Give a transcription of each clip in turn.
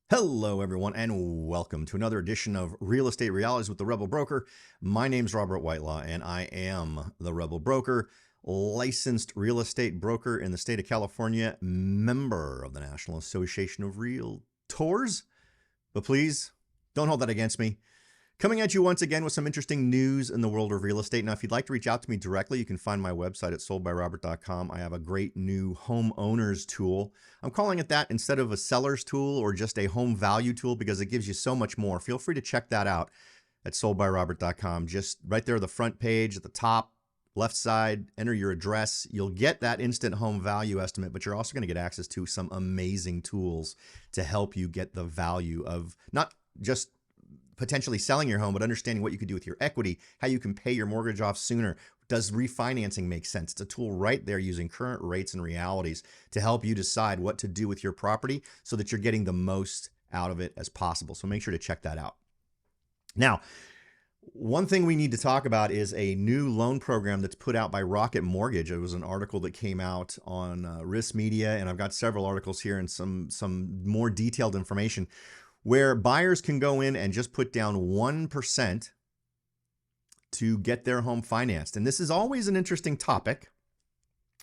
Hello, everyone, and welcome to another edition of Real Estate Realities with the Rebel Broker. My name's Robert Whitelaw, and I am the Rebel Broker, licensed real estate broker in the state of California, member of the National Association of Realtors. But please, don't hold that against me. Coming at you once again with some interesting news in the world of real estate. Now, if you'd like to reach out to me directly, you can find my website at soldbyrobert.com. I have a great new homeowners tool. I'm calling it that instead of a seller's tool or just a home value tool because it gives you so much more. Feel free to check that out at soldbyrobert.com. Just right there, the front page at the top, left side, enter your address. You'll get that instant home value estimate, but you're also going to get access to some amazing tools to help you get the value of not just potentially selling your home, but understanding what you could do with your equity, how you can pay your mortgage off sooner. Does refinancing make sense? It's a tool right there using current rates and realities to help you decide what to do with your property so that you're getting the most out of it as possible. So make sure to check that out. Now, one thing we need to talk about is a new loan program that's put out by Rocket Mortgage. It was an article that came out on Risk Media, and I've got several articles here and some more detailed information where buyers can go in and just put down 1% to get their home financed. And this is always an interesting topic.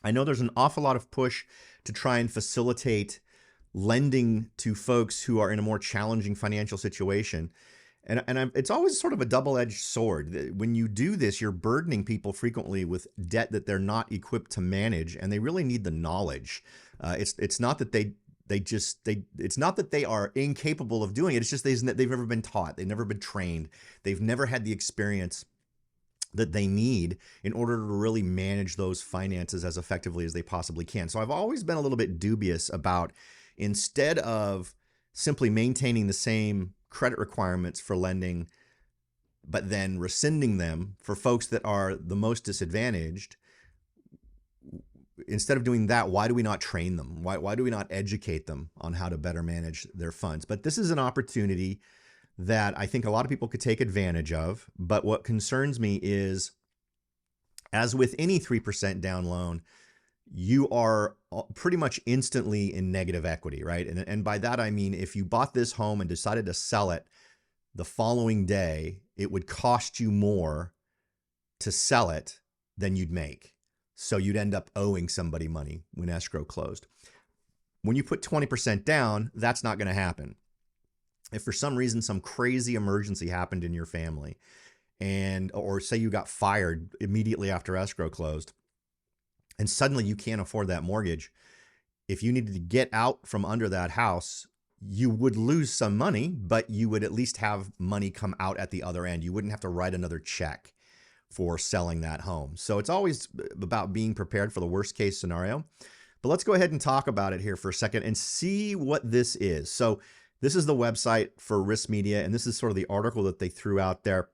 I know there's an awful lot of push to try and facilitate lending to folks who are in a more challenging financial situation. It's always sort of a double-edged sword. When you do this, you're burdening people frequently with debt that they're not equipped to manage, and they really need the knowledge. It's not that it's not that they are incapable of doing it. It's just they've never been taught. They've never been trained. They've never had the experience that they need in order to really manage those finances as effectively as they possibly can. So I've always been a little bit dubious about, instead of simply maintaining the same credit requirements for lending, but then rescinding them for folks that are the most disadvantaged, instead of doing that, why do we not train them? Why do we not educate them on how to better manage their funds? But this is an opportunity that I think a lot of people could take advantage of. But what concerns me is, as with any 3% down loan, you are pretty much instantly in negative equity, right? And by that, I mean, if you bought this home and decided to sell it the following day, it would cost you more to sell it than you'd make. So you'd end up owing somebody money when escrow closed. When you put 20% down, that's not going to happen. If for some reason some crazy emergency happened in your family, or say you got fired immediately after escrow closed, and suddenly you can't afford that mortgage, if you needed to get out from under that house, you would lose some money, but you would at least have money come out at the other end. You wouldn't have to write another check for selling that home. So it's always about being prepared for the worst case scenario. But let's go ahead and talk about it here for a second and see what this is. So this is the website for Risk Media, and this is sort of the article that they threw out there.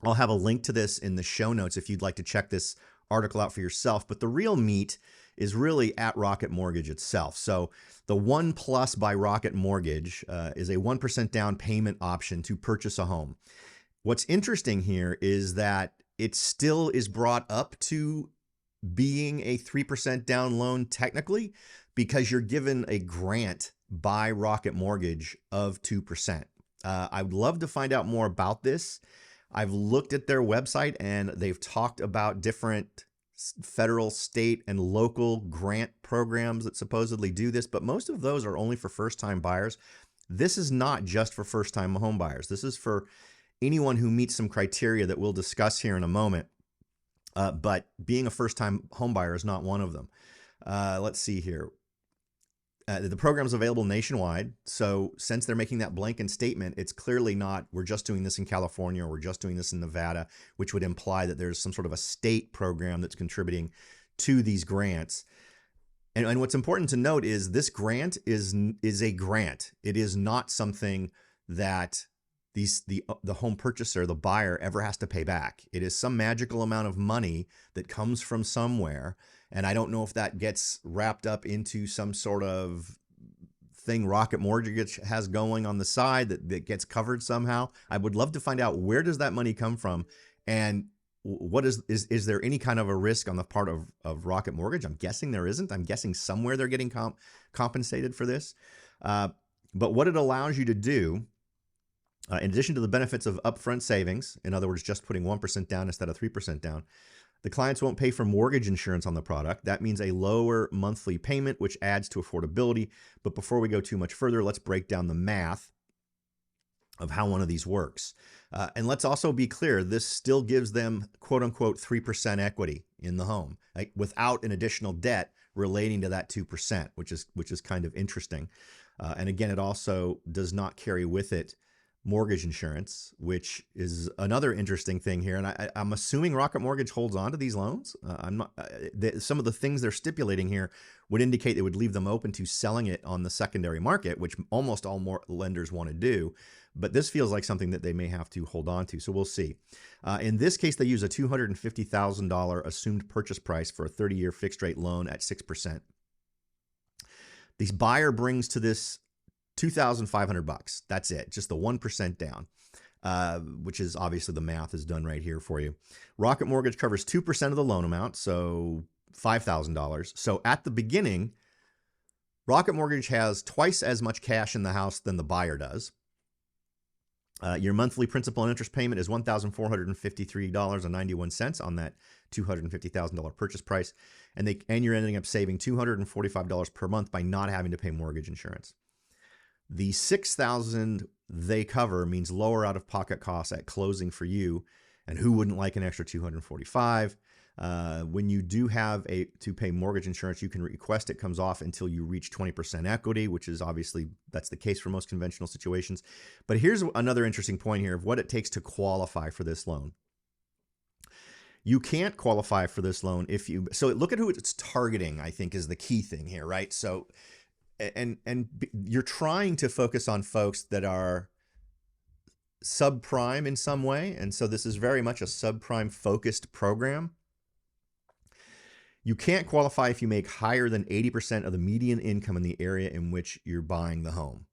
I'll have a link to this in the show notes if you'd like to check this article out for yourself. But the real meat is really at Rocket Mortgage itself. So the One Plus by Rocket Mortgage is a 1% down payment option to purchase a home. What's interesting here is that it still is brought up to being a 3% down loan technically, because you're given a grant by Rocket Mortgage of 2%. I would love to find out more about this. I've looked at their website and they've talked about different federal, state, and local grant programs that supposedly do this, but most of those are only for first-time buyers. This is not just for first-time home buyers. This is for anyone who meets some criteria that we'll discuss here in a moment. But being a first-time home buyer is not one of them. Let's see here. The program is available nationwide. So since they're making that blanket statement, it's clearly not, we're just doing this in California or we're just doing this in Nevada, which would imply that there's some sort of a state program that's contributing to these grants. And what's important to note is this grant is a grant. It is not something that the home purchaser, the buyer, ever has to pay back. It is some magical amount of money that comes from somewhere. And I don't know if that gets wrapped up into some sort of thing Rocket Mortgage has going on the side that gets covered somehow. I would love to find out, where does that money come from? And what is there any kind of a risk on the part of Rocket Mortgage? I'm guessing there isn't. I'm guessing somewhere they're getting compensated for this. But what it allows you to do, in addition to the benefits of upfront savings, in other words, just putting 1% down instead of 3% down, the clients won't pay for mortgage insurance on the product. That means a lower monthly payment, which adds to affordability. But before we go too much further, let's break down the math of how one of these works. And let's also be clear, this still gives them quote unquote 3% equity in the home, like, without an additional debt relating to that 2%, which is kind of interesting. And again, it also does not carry with it mortgage insurance, which is another interesting thing here. And I'm assuming Rocket Mortgage holds on to these loans. I'm not. Some of the things they're stipulating here would indicate they would leave them open to selling it on the secondary market, which almost all more lenders want to do. But this feels like something that they may have to hold on to. So we'll see. In this case, they use a $250,000 assumed purchase price for a 30-year fixed rate loan at 6%. The buyer brings to this $2,500. That's it. Just the 1% down, which is obviously the math is done right here for you. Rocket Mortgage covers 2% of the loan amount, so $5,000. So at the beginning, Rocket Mortgage has twice as much cash in the house than the buyer does. Your monthly principal and interest payment is $1,453.91 on that $250,000 purchase price, and you're ending up saving $245 per month by not having to pay mortgage insurance. The $6,000 they cover means lower out-of-pocket costs at closing for you, and who wouldn't like an extra $245? When you do have to pay mortgage insurance, you can request it comes off until you reach 20% equity, which is obviously, that's the case for most conventional situations. But here's another interesting point here of what it takes to qualify for this loan. You can't qualify for this loan so look at who it's targeting, I think, is the key thing here, right? So, and you're trying to focus on folks that are subprime in some way. And so this is very much a subprime focused program. You can't qualify if you make higher than 80% of the median income in the area in which you're buying the home.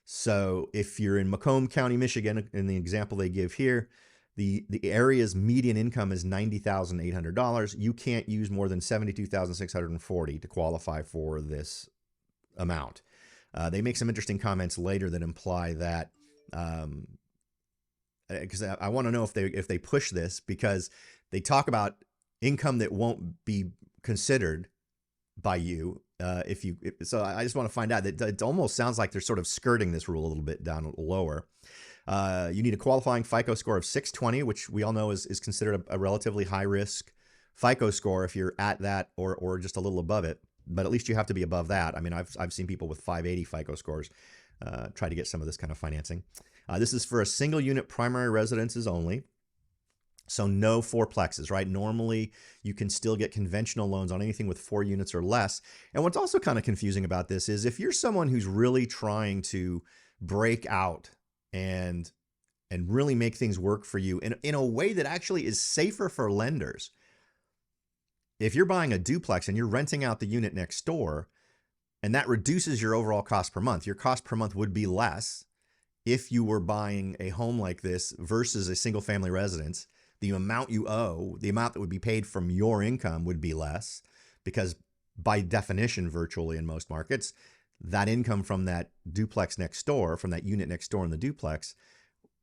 So if you're in Macomb County, Michigan, in the example they give here, the area's median income is $90,800. You can't use more than $72,640 to qualify for this amount. They make some interesting comments later that imply that, because I want to know if they push this, because they talk about income that won't be considered by you so I just want to find out that it almost sounds like they're sort of skirting this rule a little bit down lower. You need a qualifying FICO score of 620, which we all know is considered a relatively high risk FICO score if you're at that or just a little above it. But at least you have to be above that. I mean, I've seen people with 580 FICO scores try to get some of this kind of financing. This is for a single unit primary residences only. So no fourplexes, right? Normally, you can still get conventional loans on anything with 4 units or less. And what's also kind of confusing about this is if you're someone who's really trying to break out and really make things work for you in a way that actually is safer for lenders. If you're buying a duplex and you're renting out the unit next door, and that reduces your overall cost per month, your cost per month would be less if you were buying a home like this versus a single family residence. The amount you owe, the amount that would be paid from your income would be less, because by definition, virtually in most markets, that income from that duplex next door, from that unit next door in the duplex,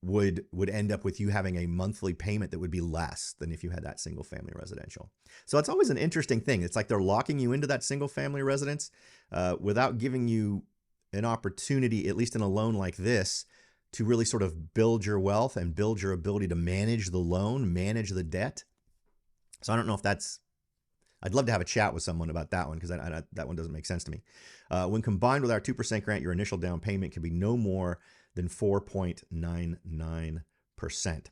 would end up with you having a monthly payment that would be less than if you had that single family residential. So it's always an interesting thing. It's like they're locking you into that single family residence without giving you an opportunity, at least in a loan like this, to really sort of build your wealth and build your ability to manage the loan, manage the debt. So I don't know if I'd love to have a chat with someone about that one, because that one doesn't make sense to me. When combined with our 2% grant, your initial down payment can be no more than 4.99%.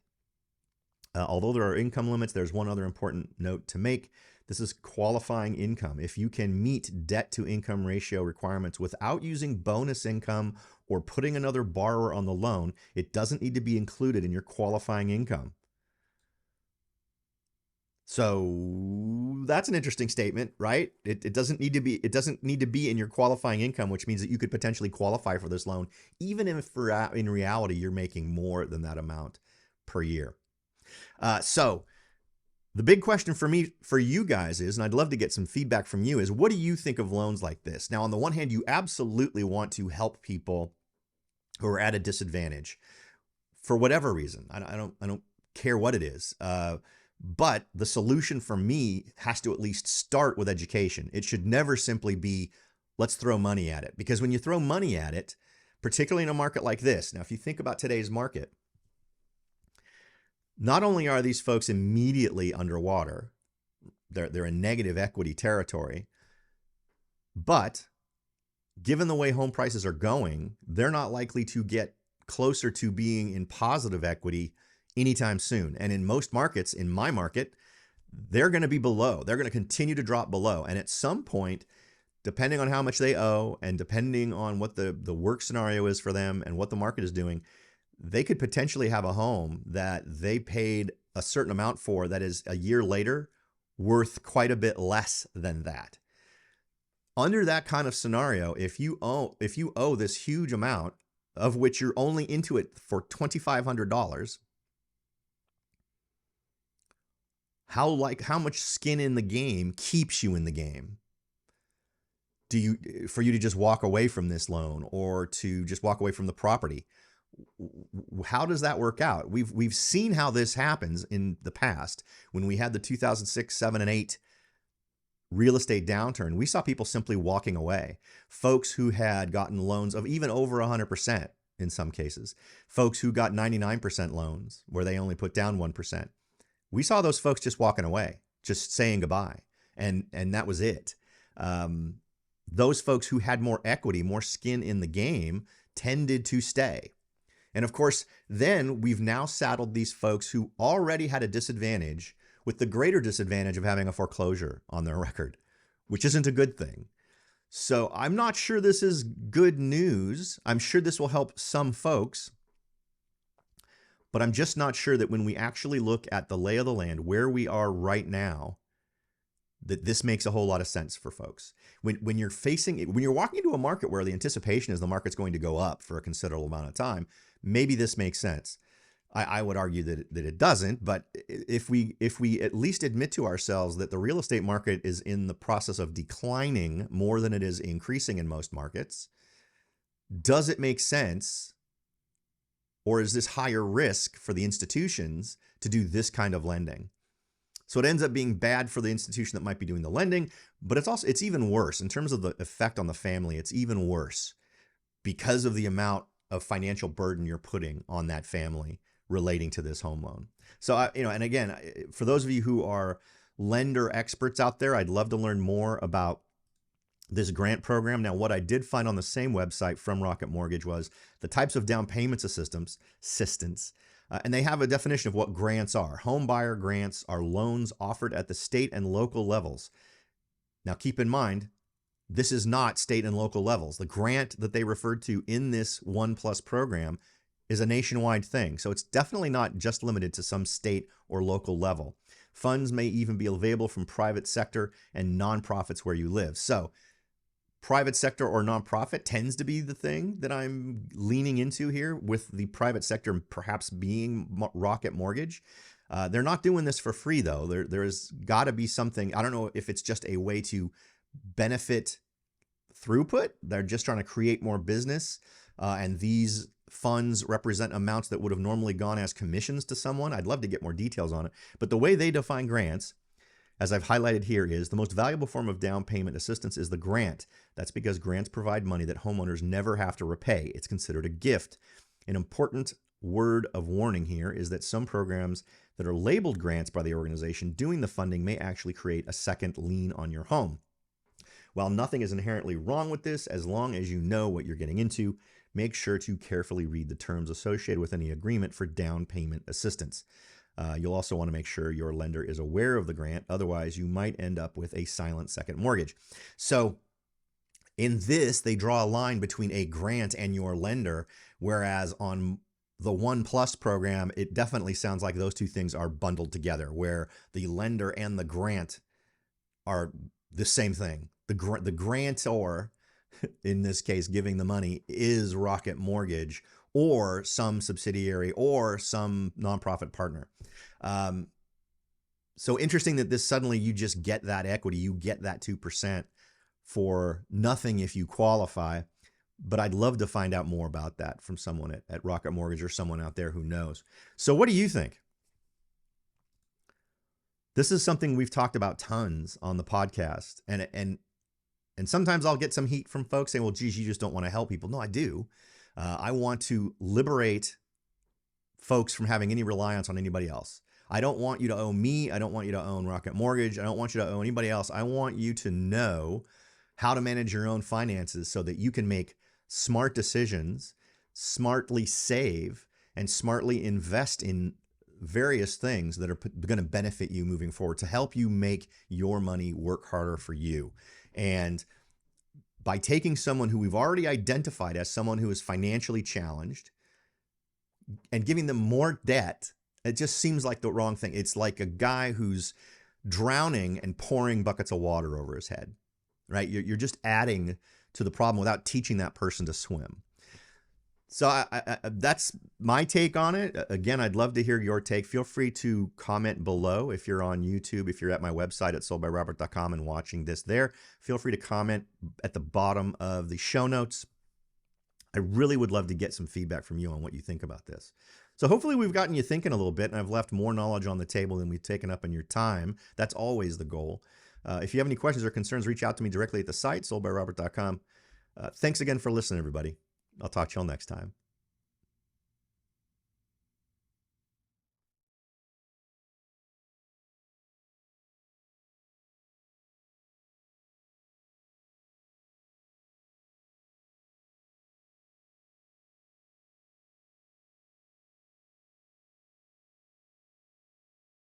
Although there are income limits, there's one other important note to make. This is qualifying income. If you can meet debt to income ratio requirements without using bonus income or putting another borrower on the loan, it doesn't need to be included in your qualifying income. So that's an interesting statement, right? It doesn't need to be in your qualifying income, which means that you could potentially qualify for this loan, even if in reality you're making more than that amount per year. So The big question for me, for you guys is, and I'd love to get some feedback from you, is what do you think of loans like this? Now, on the one hand, you absolutely want to help people who are at a disadvantage for whatever reason. I don't care what it is. But the solution for me has to at least start with education. It should never simply be, let's throw money at it. Because when you throw money at it, particularly in a market like this, now, if you think about today's market, not only are these folks immediately underwater, they're in negative equity territory, but given the way home prices are going, they're not likely to get closer to being in positive equity anytime soon. And in most markets, in my market, they're going to be below. They're going to continue to drop below. And at some point, depending on how much they owe and depending on what the work scenario is for them and what the market is doing, they could potentially have a home that they paid a certain amount for that is a year later worth quite a bit less than that. Under that kind of scenario, if you owe this huge amount of which you're only into it for $2,500, how much skin in the game keeps you in the game? For you to just walk away from this loan or to just walk away from the property? How does that work out? We've seen how this happens in the past. When we had the 2006, 7, and 8 real estate downturn, we saw people simply walking away. Folks who had gotten loans of even over 100% in some cases. Folks who got 99% loans where they only put down 1%. We saw those folks just walking away, just saying goodbye. And that was it. Those folks who had more equity, more skin in the game, tended to stay. And of course, then we've now saddled these folks who already had a disadvantage with the greater disadvantage of having a foreclosure on their record, which isn't a good thing. So I'm not sure this is good news. I'm sure this will help some folks, but I'm just not sure that when we actually look at the lay of the land, where we are right now, that this makes a whole lot of sense for folks. When you're walking into a market where the anticipation is the market's going to go up for a considerable amount of time, maybe this makes sense. I would argue that it doesn't, but if we at least admit to ourselves that the real estate market is in the process of declining more than it is increasing in most markets, does it make sense, or is this higher risk for the institutions to do this kind of lending? So it ends up being bad for the institution that might be doing the lending, but it's even worse in terms of the effect on the family. It's even worse because of the amount of financial burden you're putting on that family relating to this home loan. So, and again, for those of you who are lender experts out there, I'd love to learn more about this grant program. Now, what I did find on the same website from Rocket Mortgage was the types of down payments assistance, and they have a definition of what grants are. Home buyer grants are loans offered at the state and local levels. Now, keep in mind, this is not state and local levels. The grant that they referred to in this One Plus program is a nationwide thing. So it's definitely not just limited to some state or local level. Funds may even be available from private sector and nonprofits where you live. So private sector or nonprofit tends to be the thing that I'm leaning into here, with the private sector perhaps being Rocket Mortgage. They're not doing this for free, though. There's got to be something. I don't know if it's just a way to benefit throughput. They're just trying to create more business, and these funds represent amounts that would have normally gone as commissions to someone. I'd love to get more details on it. But the way they define grants, as I've highlighted here, is the most valuable form of down payment assistance is the grant. That's because grants provide money that homeowners never have to repay. It's considered a gift. An important word of warning here is that some programs that are labeled grants by the organization doing the funding may actually create a second lien on your home. While nothing is inherently wrong with this, as long as you know what you're getting into, make sure to carefully read the terms associated with any agreement for down payment assistance. You'll also want to make sure your lender is aware of the grant. Otherwise, you might end up with a silent second mortgage. So in this, they draw a line between a grant and your lender, whereas on the One Plus program, it definitely sounds like those two things are bundled together, where the lender and the grant are the same thing. The grantor, in this case, giving the money, is Rocket Mortgage or some subsidiary or some nonprofit partner. So interesting that this suddenly you just get that equity, you get that 2% for nothing if you qualify. But I'd love to find out more about that from someone at Rocket Mortgage or someone out there who knows. So what do you think? This is something we've talked about tons on the podcast. And sometimes I'll get some heat from folks saying, well, geez, you just don't want to help people. No, I do. I want to liberate folks from having any reliance on anybody else. I don't want you to owe me. I don't want you to own Rocket Mortgage. I don't want you to owe anybody else. I want you to know how to manage your own finances so that you can make smart decisions, smartly save, and smartly invest in various things that are going to benefit you moving forward to help you make your money work harder for you. And by taking someone who we've already identified as someone who is financially challenged and giving them more debt, it just seems like the wrong thing. It's like a guy who's drowning and pouring buckets of water over his head, right? You're just adding to the problem without teaching that person to swim. So that's my take on it. Again, I'd love to hear your take. Feel free to comment below if you're on YouTube, if you're at my website at soldbyrobert.com and watching this there. Feel free to comment at the bottom of the show notes. I really would love to get some feedback from you on what you think about this. So hopefully we've gotten you thinking a little bit, and I've left more knowledge on the table than we've taken up in your time. That's always the goal. If you have any questions or concerns, reach out to me directly at the site, soldbyrobert.com. Thanks again for listening, everybody. I'll talk to y'all next time.